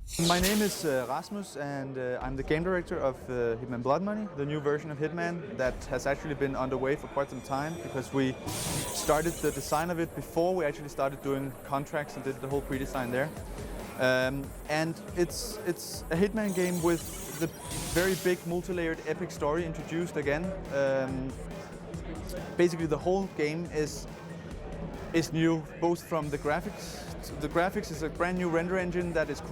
My name is Rasmus, and I'm the game director of Hitman Blood Money, the new version of Hitman that has actually been underway for quite some time because we started the design of it before we actually started doing contracts and did the whole pre-design there. And it's a Hitman game with the very big multi-layered epic story introduced again. Basically the whole game is new, both from the graphics. The graphics is a brand new render engine that is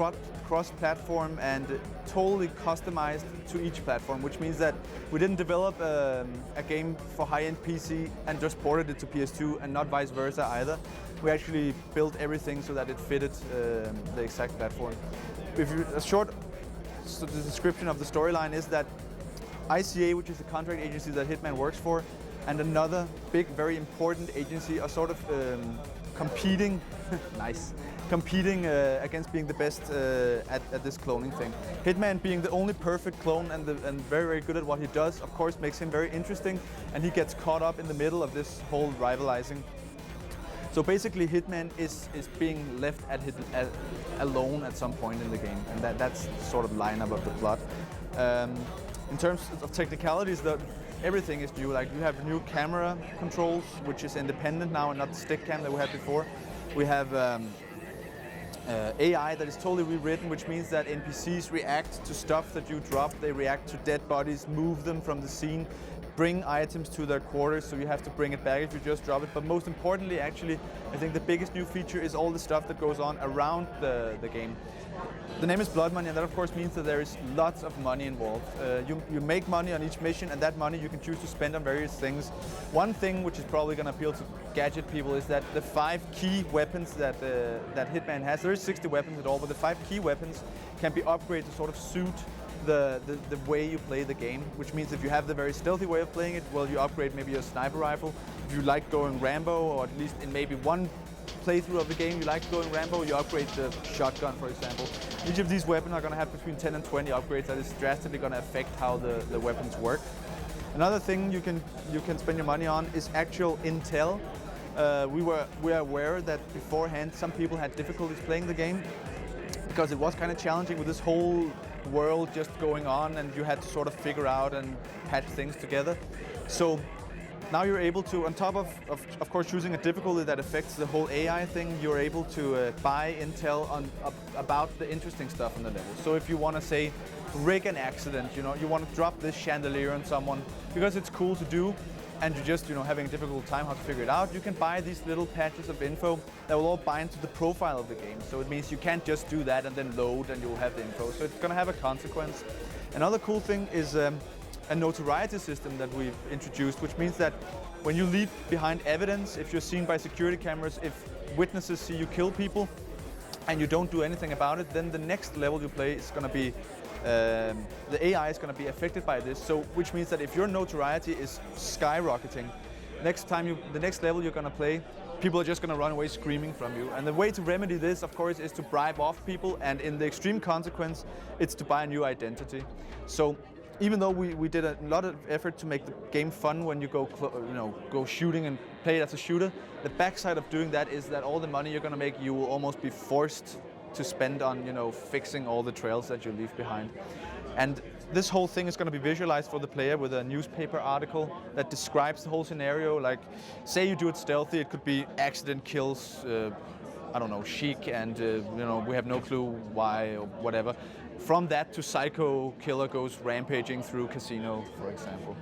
cross-platform and totally customized to each platform, which means that we didn't develop a game for high-end PC and just ported it to PS2 and not vice versa either. We actually built everything so that it fitted the exact platform. A short description of the storyline is that ICA, which is the contract agency that Hitman works for, and another big, very important agency are sort of competing against being the best at this cloning thing. Hitman, being the only perfect clone and very, very good at what he does, of course makes him very interesting, and he gets caught up in the middle of this whole rivalizing. So basically Hitman is being left alone at some point in the game, and that's sort of lineup of the plot. In terms of technicalities, everything is new. Like, you have new camera controls, which is independent now and not the stick cam that we had before. We have AI that is totally rewritten, which means that NPCs react to stuff that you drop. They react to dead bodies, move them from the scene, bring items to their quarters, so you have to bring it back if you just drop it. But most importantly, actually, I think the biggest new feature is all the stuff that goes on around the game. The name is Blood Money, and that of course means that there is lots of money involved. You make money on each mission, and that money you can choose to spend on various things. One thing which is probably going to appeal to gadget people is that the 5 key weapons that Hitman has, there is 60 weapons at all, but the 5 key weapons can be upgraded to sort of suit the way you play the game, which means if you have the very stealthy way of playing it, well, you upgrade maybe your sniper rifle. If you like going Rambo, or at least in maybe one playthrough of the game you like going Rambo, you upgrade the shotgun, for example. Each of these weapons are going to have between 10 and 20 upgrades that is drastically going to affect how the weapons work. Another thing you can spend your money on is actual intel. We are aware that beforehand some people had difficulties playing the game because it was kind of challenging with this whole world just going on, and you had to sort of figure out and patch things together. So now you're able to, on top of course choosing a difficulty that affects the whole AI thing, you're able to buy intel about the interesting stuff in the level. So if you want to say rig an accident, you want to drop this chandelier on someone because it's cool to do, and you're just having a difficult time how to figure it out, you can buy these little patches of info that will all bind to the profile of the game. So it means you can't just do that and then load and you'll have the info. So it's going to have a consequence. Another cool thing is a notoriety system that we've introduced, which means that when you leave behind evidence, if you're seen by security cameras, if witnesses see you kill people and you don't do anything about it, then the next level you play is going to be the AI is going to be affected by this. So, which means that if your notoriety is skyrocketing, the next level you're going to play, people are just going to run away screaming from you. And the way to remedy this, of course, is to bribe off people, and in the extreme consequence, it's to buy a new identity. So even though we did a lot of effort to make the game fun when you go shooting and play it as a shooter, the backside of doing that is that all the money you're going to make, you will almost be forced to spend on fixing all the trails that you leave behind. And this whole thing is going to be visualized for the player with a newspaper article that describes the whole scenario. Like, say you do it stealthy, it could be accident kills, I don't know, Chic, and we have no clue why or whatever. From that to psycho killer goes rampaging through casino, for example.